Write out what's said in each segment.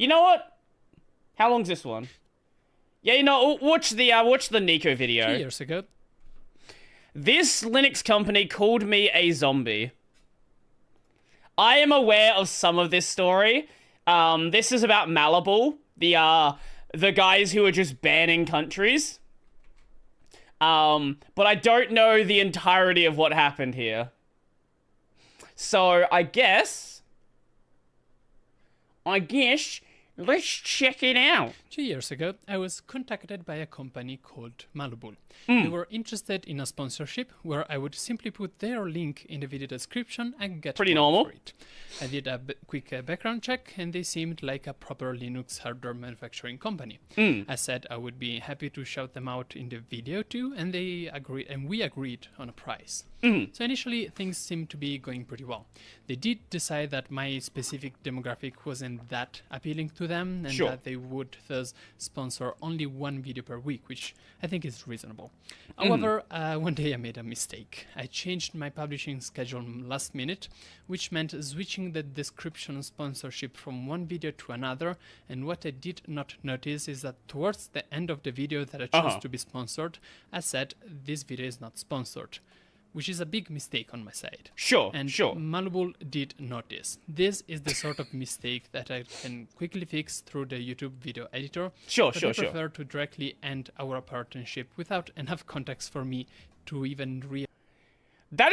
You know what? How long's this one? Yeah, you know, watch the Nico video. 2 years ago. This Linux company called me a zombie. I am aware of some of this story. This is about Malibu, the guys who are just banning countries. But I don't know the entirety of what happened here. So I guess, let's check it out. 2 years ago, I was contacted by a company called Malibu. They were interested in a sponsorship where I would simply put their link in the video description and get Pretty paid normal. for it. I did a quick background check and they seemed like a proper Linux hardware manufacturing company. I said I would be happy to shout them out in the video too, and they agreed, and we agreed on a price. So initially things seemed to be going pretty well. They did decide that my specific demographic wasn't that appealing to them and that they would thus sponsor only one video per week, which I think is reasonable. However, one day I made a mistake. I changed my publishing schedule last minute, which meant switching the description sponsorship from one video to another, and what I did not notice is that towards the end of the video that I chose to be sponsored, I said this video is not sponsored, which is a big mistake on my side. And Malibu did notice. This is the sort of mistake that I can quickly fix through the YouTube video editor. I prefer to directly end our partnership without enough context for me to even What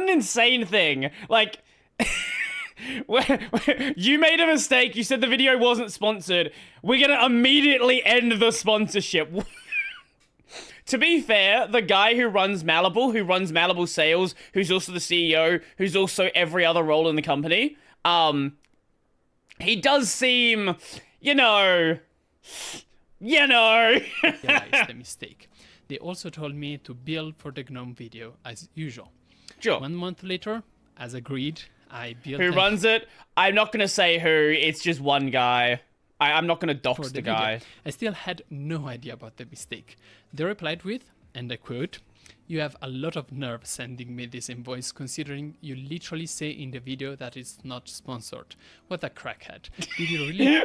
an insane thing. Like, you made a mistake, you said the video wasn't sponsored, we're gonna immediately end the sponsorship. To be fair, the guy who runs Malibu sales, who's also the CEO, who's also every other role in the company, he does seem, you know. Realized the mistake. They also told me to bill for the GNOME video as usual. 1 month later, as agreed, I billed. Who runs it? I'm not gonna say who. It's just one guy. I'm not gonna dox the guy. Video. I still had no idea about the mistake. They replied with, and I quote, "You have a lot of nerve sending me this invoice considering you literally say in the video that it's not sponsored. What a crackhead. Did you really?"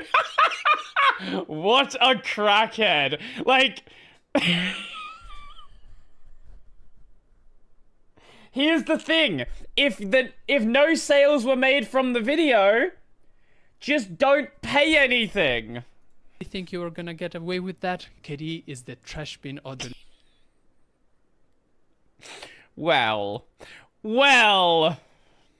What a crackhead. Like, here's the thing. If no sales were made from the video, just don't pay anything. You think you were gonna get away with that? KDE is the trash bin or the... Well.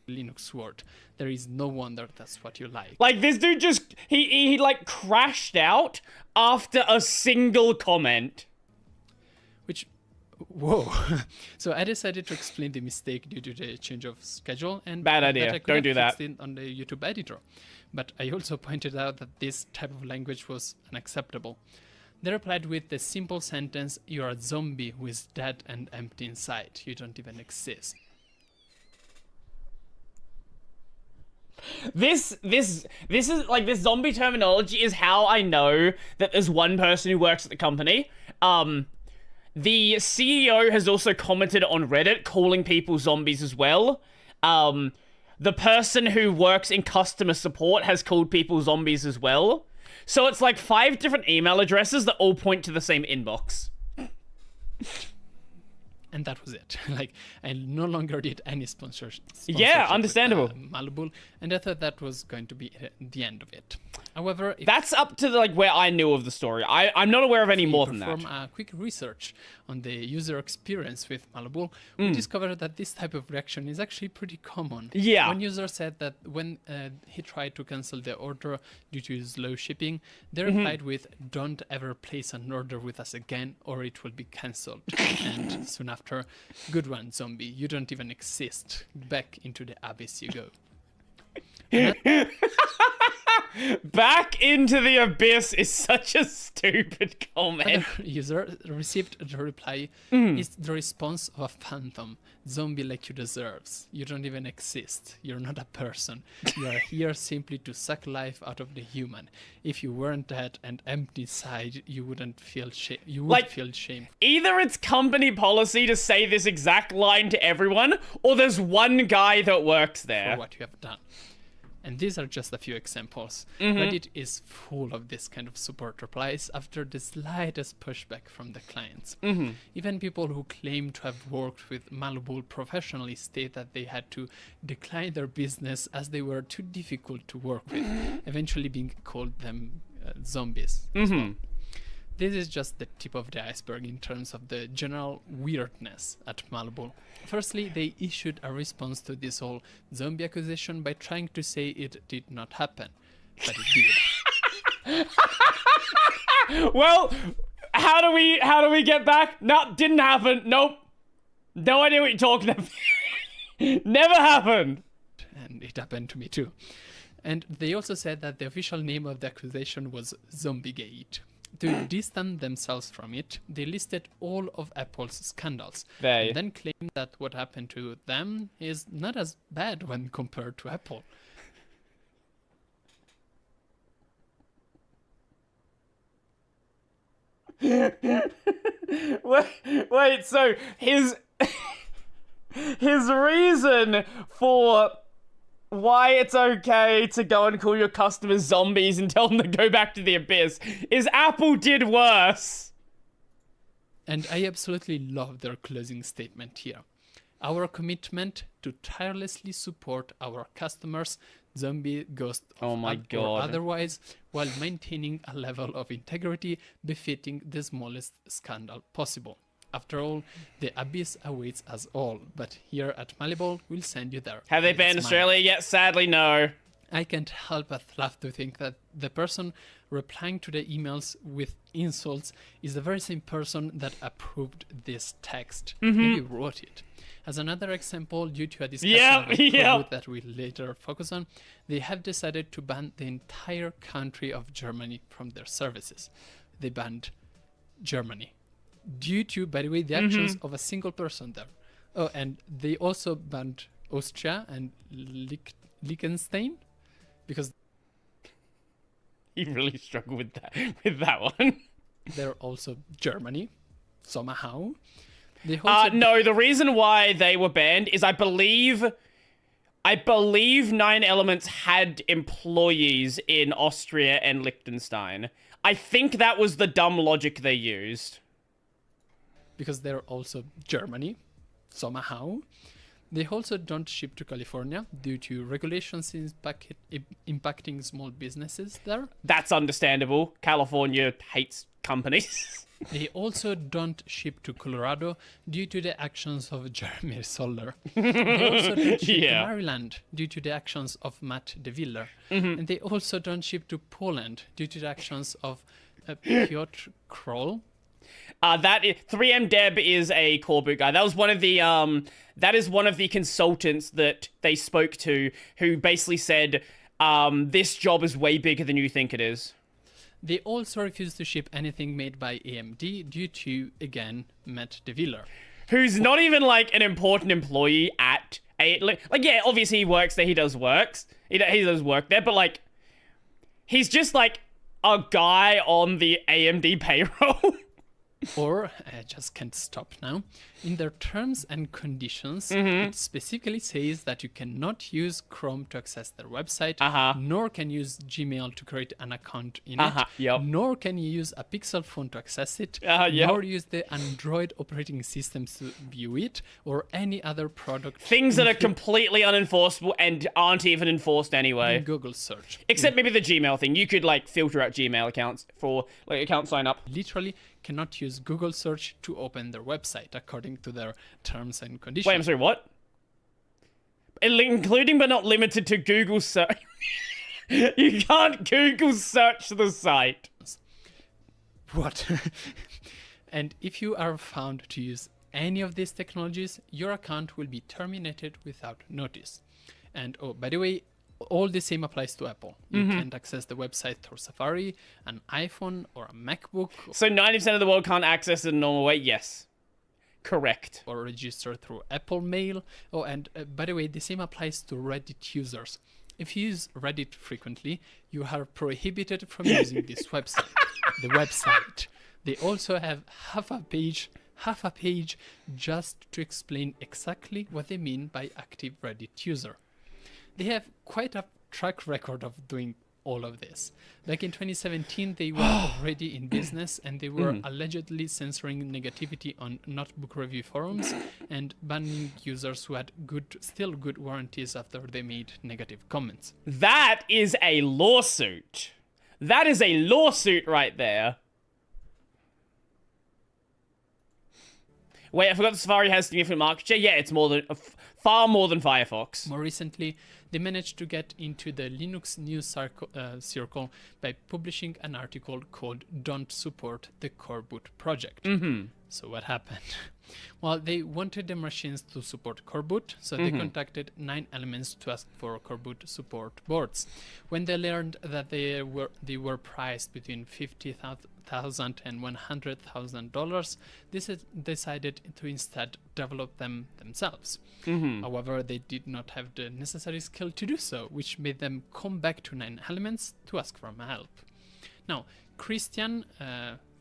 Linux word. There is no wonder that's what you like. Like, this dude just, he like crashed out after a single comment. Which, whoa. So I decided to explain the mistake due to the change of schedule and bad idea. Don't do that. On the YouTube editor. But I also pointed out that this type of language was unacceptable. They replied with the simple sentence, "You're a zombie who is dead and empty inside. You don't even exist." This is like, this zombie terminology is how I know that there's one person who works at the company. The CEO has also commented on Reddit calling people zombies as well. The person who works in customer support has called people zombies as well. So it's like 5 different email addresses that all point to the same inbox. And that was it. Like, I no longer did any sponsorship. Yeah, understandable. Malibu, and I thought that was going to be the end of it. However, that's up to like where I knew of the story. I'm not aware of any more than that. Perform a quick research on the user experience with Malibu. We discovered that this type of reaction is actually pretty common. Yeah. One user said that when he tried to cancel the order due to slow shipping, they replied with, "Don't ever place an order with us again or it will be cancelled." And soon after, "Good one, zombie. You don't even exist. Back into the abyss you go." Back into the abyss is such a stupid comment. Another user received the reply, "It's the response of a phantom. Zombie like you deserves. You don't even exist. You're not a person. You are here simply to suck life out of the human. If you weren't dead and empty inside, you wouldn't feel shame. You would feel shame." Either it's company policy to say this exact line to everyone, or there's one guy that works there. For what you have done. And these are just a few examples. Reddit is full of this kind of support replies after the slightest pushback from the clients. Even people who claim to have worked with Malibu professionally state that they had to decline their business as they were too difficult to work with, eventually being called them zombies as well. This is just the tip of the iceberg in terms of the general weirdness at Malibu. Firstly, they issued a response to this whole zombie accusation by trying to say it did not happen, but it did. Well, how do we get back? No, didn't happen. Nope. No idea what you're talking about. Never happened. And it happened to me too. And they also said that the official name of the accusation was Zombiegate. To distance themselves from it, they listed all of Apple's scandals, and then claimed that what happened to them is not as bad when compared to Apple. Wait, so his reason for why it's okay to go and call your customers zombies and tell them to go back to the abyss is Apple did worse. And I absolutely love their closing statement here. Our commitment to tirelessly support our customers, zombie, ghost, or otherwise, while maintaining a level of integrity befitting the smallest scandal possible. After all, the abyss awaits us all, but here at Malibu, we'll send you there. Have they banned Australia yet? Sadly, no. I can't help but laugh to think that the person replying to the emails with insults is the very same person that approved this text. Maybe wrote it. As another example, due to a discussion with Coreboot that we'll later focus on, they have decided to ban the entire country of Germany from their services. They banned Germany. Due to, by the way, the actions of a single person there. Oh, and they also banned Austria and Liechtenstein because you really struggle with that one. They're also Germany somehow. They no, the reason why they were banned is I believe 9 Elements had employees in Austria and Liechtenstein. I think that was the dumb logic they used. Because they're also Germany, somehow. They also don't ship to California due to regulations impacting small businesses there. That's understandable. California hates companies. They also don't ship to Colorado due to the actions of Jeremy Soller. They also don't ship to Maryland due to the actions of Matt DeVillier. And they also don't ship to Poland due to the actions of Piotr Kroll. 3M Deb is a Coreboot guy. That was one of the that is one of the consultants that they spoke to who basically said this job is way bigger than you think it is. They also refused to ship anything made by AMD due to, again, Matt DeVillier. Who's not even like an important employee at yeah, obviously he works there, he does work there, but like he's just like a guy on the AMD payroll. Or, I just can't stop now, in their terms and conditions, it specifically says that you cannot use Chrome to access their website, nor can you use Gmail to create an account in it, nor can you use a Pixel phone to access it, nor use the Android operating system to view it, or any other product. Things that are completely unenforceable and aren't even enforced anyway. In Google search. Except maybe the Gmail thing. You could like filter out Gmail accounts for like account sign up. Literally cannot use Google search to open their website according to their terms and conditions. Wait, I'm sorry, what? Including but not limited to Google search. You can't Google search the site. What? And if you are found to use any of these technologies, your account will be terminated without notice. And oh, by the way, all the same applies to Apple. You can't access the website through Safari, an iPhone, or a MacBook. So 90% of the world can't access it in a normal way? Yes. Correct. Or register through Apple Mail. Oh, and by the way, the same applies to Reddit users. If you use Reddit frequently, you are prohibited from using this website. The website. They also have half a page just to explain exactly what they mean by active Reddit user. They have quite a track record of doing all of this. Back in 2017, they were already in business, and they were allegedly censoring negativity on notebook review forums and banning users who had still good warranties after they made negative comments. That is a lawsuit. That is a lawsuit right there. Wait, I forgot Safari has significant market share. Yeah, it's far more than Firefox. More recently, they managed to get into the Linux news circle by publishing an article called "Don't Support the Coreboot Project." So what happened? Well, they wanted the machines to support Coreboot, so they contacted 9 Elements to ask for Coreboot support boards. When they learned that they were priced between $50,000 and $100,000, they decided to instead develop them themselves. However, they did not have the necessary skill to do so, which made them come back to 9 Elements to ask for help. Now, Christian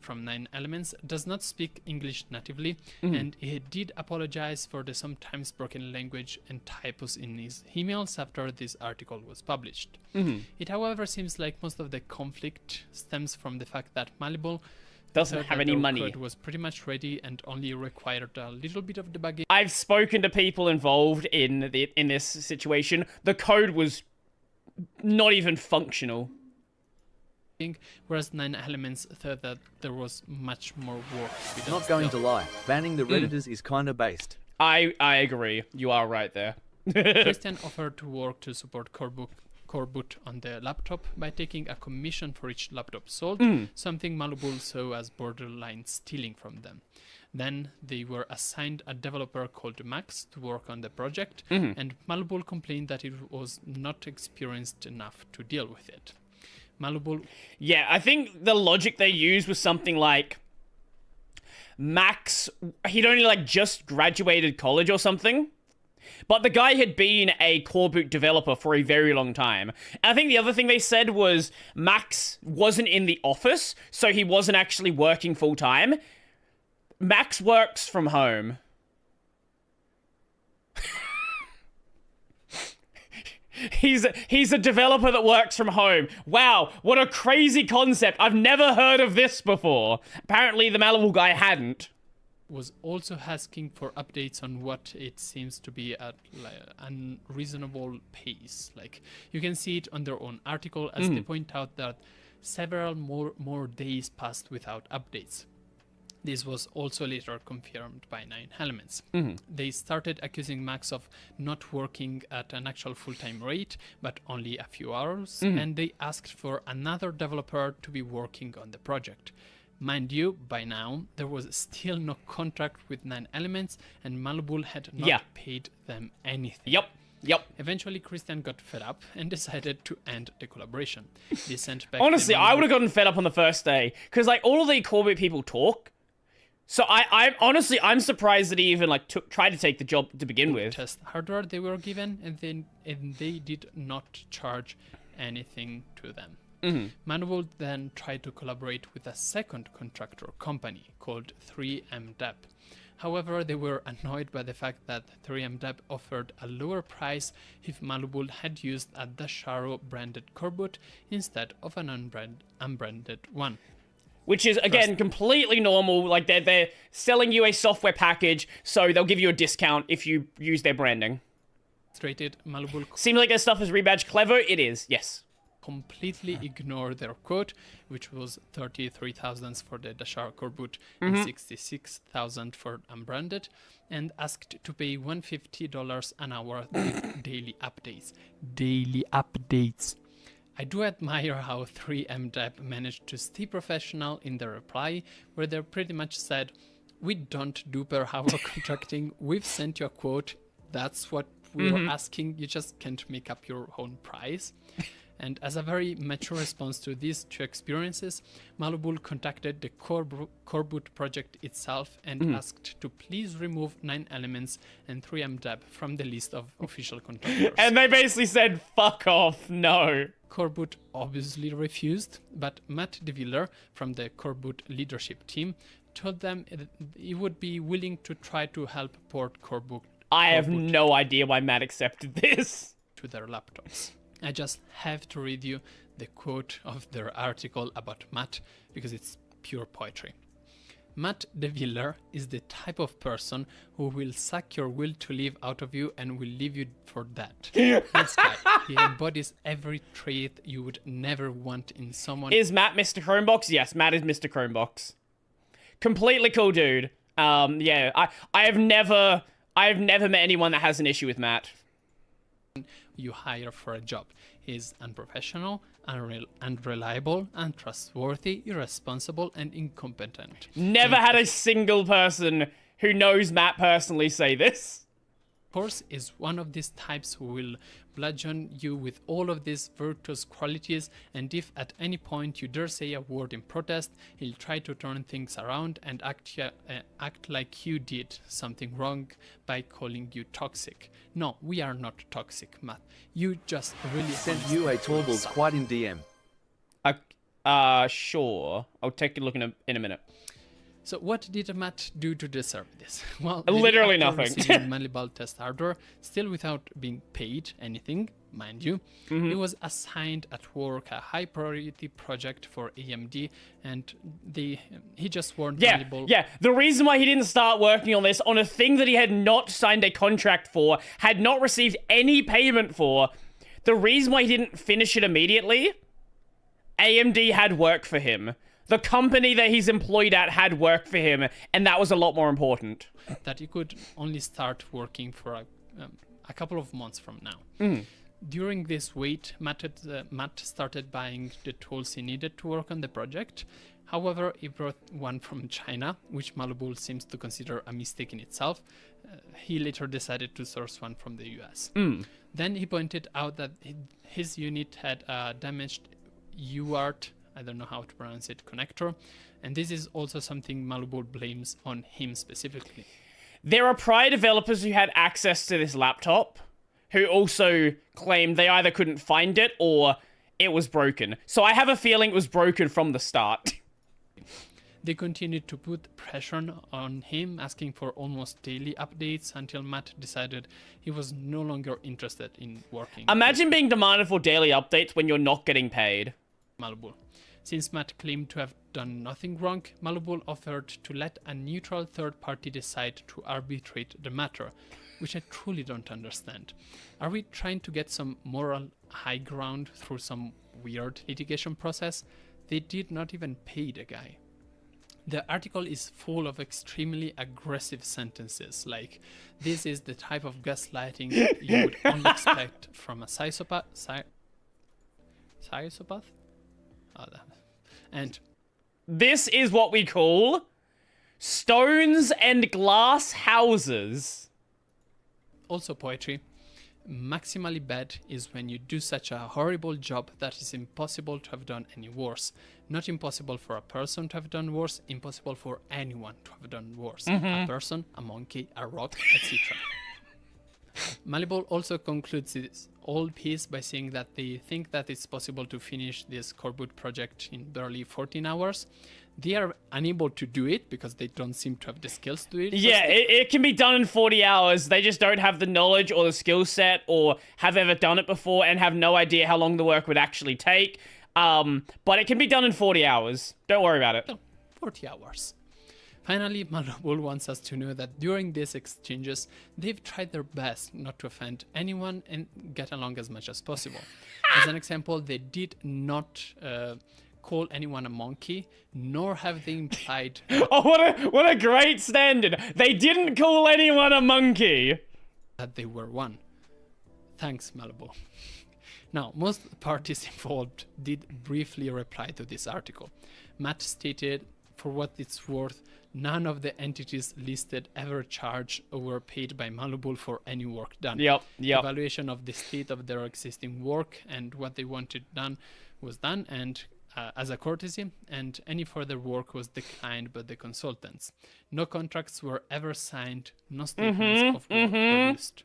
from 9 Elements does not speak English natively, and he did apologize for the sometimes broken language and typos in his emails after this article was published. It, however, seems like most of the conflict stems from the fact that Malleable doesn't have any money. Code was pretty much ready and only required a little bit of debugging. I've spoken to people involved in this situation. The code was not even functional. Whereas 9 Elements thought that there was much more work to be done. Not going to lie, banning the Redditors is kinda based. I agree. You are right there. Christian offered to work to support Coreboot on the laptop by taking a commission for each laptop sold, something Malleable saw as borderline stealing from them. Then they were assigned a developer called Max to work on the project, and Malleable complained that it was not experienced enough to deal with it. Malleable. Yeah, I think the logic they used was something like Max, he'd only just graduated college or something, but the guy had been a Coreboot developer for a very long time. And I think the other thing they said was Max wasn't in the office, so he wasn't actually working full time. Max works from home. He's a developer that works from home. Wow, what a crazy concept. I've never heard of this before. Apparently the Malleable guy hadn't. Was also asking for updates on what it seems to be at an unreasonable pace. You can see it on their own article as they point out that several more days passed without updates. This was also later confirmed by 9 Elements. They started accusing Max of not working at an actual full-time rate, but only a few hours, and they asked for another developer to be working on the project. Mind you, by now, there was still no contract with 9 Elements, and Malleable had not paid them anything. Yep. Eventually, Christian got fed up and decided to end the collaboration. They sent back. Honestly, I would have gotten fed up on the first day, because all of the Coreboot people talk. So I'm surprised that he even tried to take the job to begin with. Test hardware they were given, and they did not charge anything to them. Manuel then tried to collaborate with a second contractor company called 3MDEP. However, they were annoyed by the fact that 3MDEP offered a lower price if Malleable had used a Dasharo branded Coreboot instead of an unbranded one. Which is, again, completely normal. They're selling you a software package, so they'll give you a discount if you use their branding. Malleable seems like their stuff is rebadged clever. It is, yes. Completely ignore their quote, which was $33,000 for the Dashar Coreboot and $66,000 for unbranded, and asked to pay $150 an hour with daily updates. Daily updates. I do admire how 3MDEP managed to stay professional in their reply, where they pretty much said, "We don't do per hour contracting. We've sent you a quote. That's what we were asking. You just can't make up your own price." And as a very mature response to these two experiences, Malleable contacted the Coreboot project itself and asked to please remove 9 Elements and 3MDEP from the list of official contractors. And they basically said, fuck off, no. Coreboot obviously refused, but Matt DeVillier from the Coreboot leadership team told them he would be willing to try to help port Coreboot. I have no idea why Matt accepted this. To their laptops. I just have to read you the quote of their article about Matt because it's pure poetry. Matt DeVillier is the type of person who will suck your will to live out of you and will leave you for dead. This guy, he embodies every trait you would never want in someone. Is Matt Mr. Chromebox? Yes, Matt is Mr. Chromebox. Completely cool dude. Yeah, I have never met anyone that has an issue with Matt. You hire for a job. He's unprofessional, unreliable, untrustworthy, irresponsible, and incompetent. Never had a single person who knows Matt personally say this. Course is one of these types who will bludgeon you with all of these virtuous qualities, and if at any point you dare say a word in protest, he'll try to turn things around and act like you did something wrong by calling you toxic. No, we are not toxic, Matt. You just really Sent you a Torvalds quite in DM. Sure. I'll take a look in a minute. So what did Matt do to deserve this? Well, literally after nothing. receiving Malleable test hardware, still without being paid anything, mind you, he was assigned at work a high priority project for AMD, and he just warned Malleable. Yeah, the reason why he didn't start working on this, on a thing that he had not signed a contract for, had not received any payment for, the reason why he didn't finish it immediately, AMD had work for him. The company that he's employed at had work for him, and that was a lot more important. That he could only start working for a couple of months from now. During this wait, Matt started buying the tools he needed to work on the project. However, he brought one from China, which Malleable seems to consider a mistake in itself. He later decided to source one from the US. Then he pointed out that his unit had a damaged UART, I don't know how to pronounce it, connector. And this is also something Malleable blames on him specifically. There are prior developers who had access to this laptop who also claimed they either couldn't find it or it was broken. So I have a feeling it was broken from the start. They continued to put pressure on him, asking for almost daily updates until Matt decided he was no longer interested in working. Imagine being demanded for daily updates when you're not getting paid. Malleable. Since Matt claimed to have done nothing wrong, Malleable offered to let a neutral third party decide to arbitrate the matter, which I truly don't understand. Are we trying to get some moral high ground through some weird litigation process? They did not even pay the guy. The article is full of extremely aggressive sentences, like, this is the type of gaslighting you would only expect from a psychopath? And this is what we call stones and glass houses. Also poetry. Maximally bad is when you do such a horrible job that is impossible to have done any worse. Not impossible for a person to have done worse, impossible for anyone to have done worse. A person, a monkey, a rock, etc. Malleable also concludes this whole piece by saying that they think that it's possible to finish this Coreboot project in barely 14 hours. They are unable to do it because they don't seem to have the skills to do it. Yeah, it can be done in 40 hours. They just don't have the knowledge or the skill set or have ever done it before and have no idea how long the work would actually take. But it can be done in 40 hours. Don't worry about it. No, 40 hours. Finally, Malleable wants us to know that during these exchanges, they've tried their best not to offend anyone and get along as much as possible. As an example, they did not call anyone a monkey, nor have they implied... Oh, what a great standard! They didn't call anyone a monkey! ...that they were one. Thanks, Malleable. Now, most parties involved did briefly reply to this article. Matt stated, for what it's worth, none of the entities listed ever charged or were paid by Malleable for any work done. Yep. Evaluation of the state of their existing work and what they wanted done was done, and as a courtesy, and any further work was declined by the consultants. No contracts were ever signed, no statements of work produced.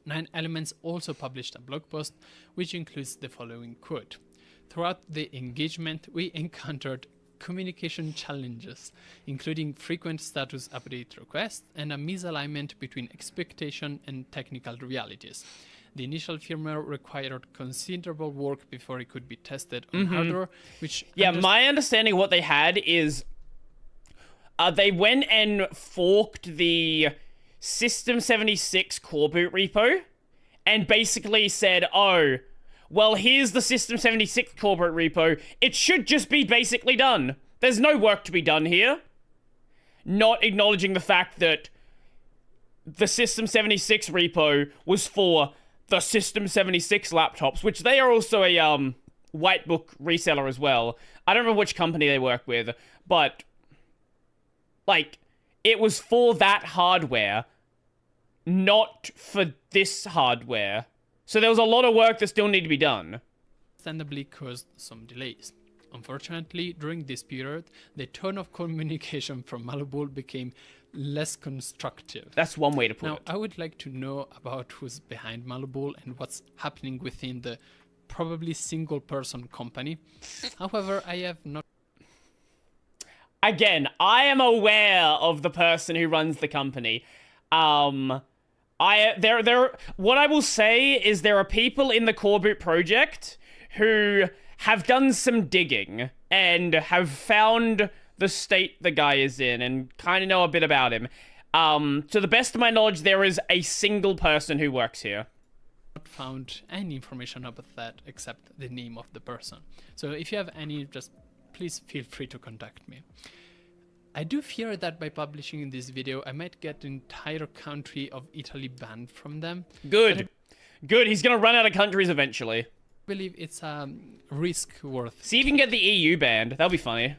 9 Elements also published a blog post which includes the following quote. Throughout the engagement, we encountered communication challenges, including frequent status update requests and a misalignment between expectation and technical realities. The initial firmware required considerable work before it could be tested on hardware, which... Yeah, my understanding of what they had is they went and forked the System 76 Coreboot repo and basically said, oh, well, here's the System 76 Coreboot repo. It should just be basically done. There's no work to be done here. Not acknowledging the fact that the System 76 repo was for the System 76 laptops, which they are also a white book reseller as well. I don't remember which company they work with, but like it was for that hardware, not for this hardware. So there was a lot of work that still needed to be done. Understandably caused some delays. Unfortunately, during this period, the tone of communication from Malibu became less constructive. That's one way to put Now, it. I would like to know about who's behind Malibu and what's happening within the probably single-person company. However, I have not... Again, I am aware of the person who runs the company. What I will say is there are people in the Coreboot project who have done some digging and have found the state the guy is in and kind of know a bit about him. To the best of my knowledge, there is a single person who works here. Not found any information about that except the name of the person. So if you have any, just please feel free to contact me. I do fear that by publishing this video, I might get the entire country of Italy banned from them. Good. Good. He's going to run out of countries eventually. I believe it's a risk worth. See if you can get the EU banned. That'll be funny.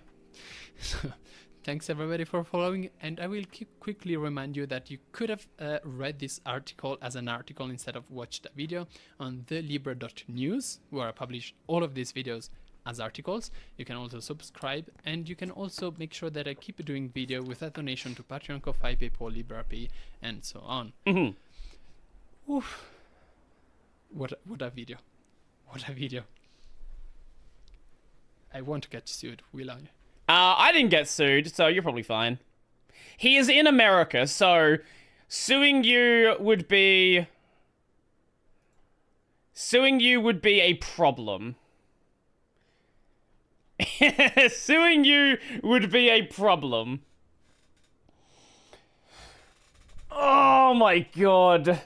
Thanks everybody for following, and I will quickly remind you that you could have read this article as an article instead of watched a video on thelibre.news, where I publish all of these videos as articles. You can also subscribe, and you can also make sure that I keep doing video with a donation to Patreon, Ko-Fi, PayPal, LibrePay, and so on. Oof. What a video. What a video. I won't get sued, will I? I didn't get sued, so you're probably fine. He is in America, so suing you would be a problem. Suing you would be a problem. Oh my god.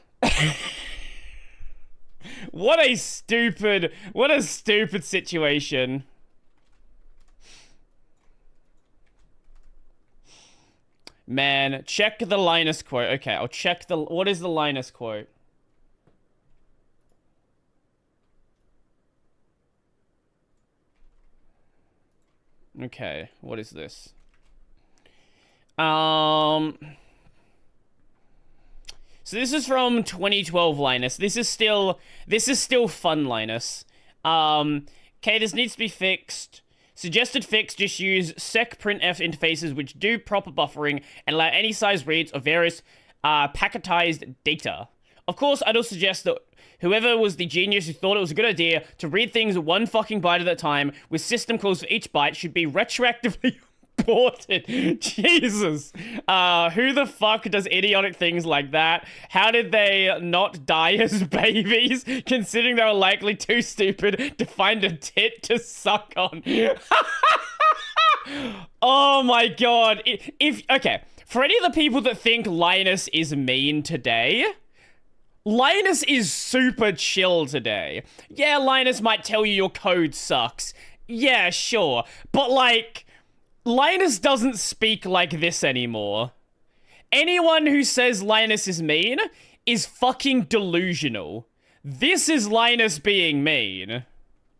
What a stupid situation. Man, check the Linus quote. Okay, I'll check what is the Linus quote? Okay, what is this? So this is from 2012 Linus. This is still fun Linus. Okay, this needs to be fixed. Suggested fix, just use secprintf interfaces which do proper buffering and allow any size reads of various packetized data. Of course, I'd also suggest that whoever was the genius who thought it was a good idea to read things one fucking byte at a time with system calls for each byte should be retroactively ported. Jesus. Who the fuck does idiotic things like that? How did they not die as babies, considering they were likely too stupid to find a tit to suck on? Oh my god. Okay, for any of the people that think Linus is mean today, Linus is super chill today. Yeah, Linus might tell you your code sucks. Yeah, sure. But like, Linus doesn't speak like this anymore. Anyone who says Linus is mean is fucking delusional. This is Linus being mean.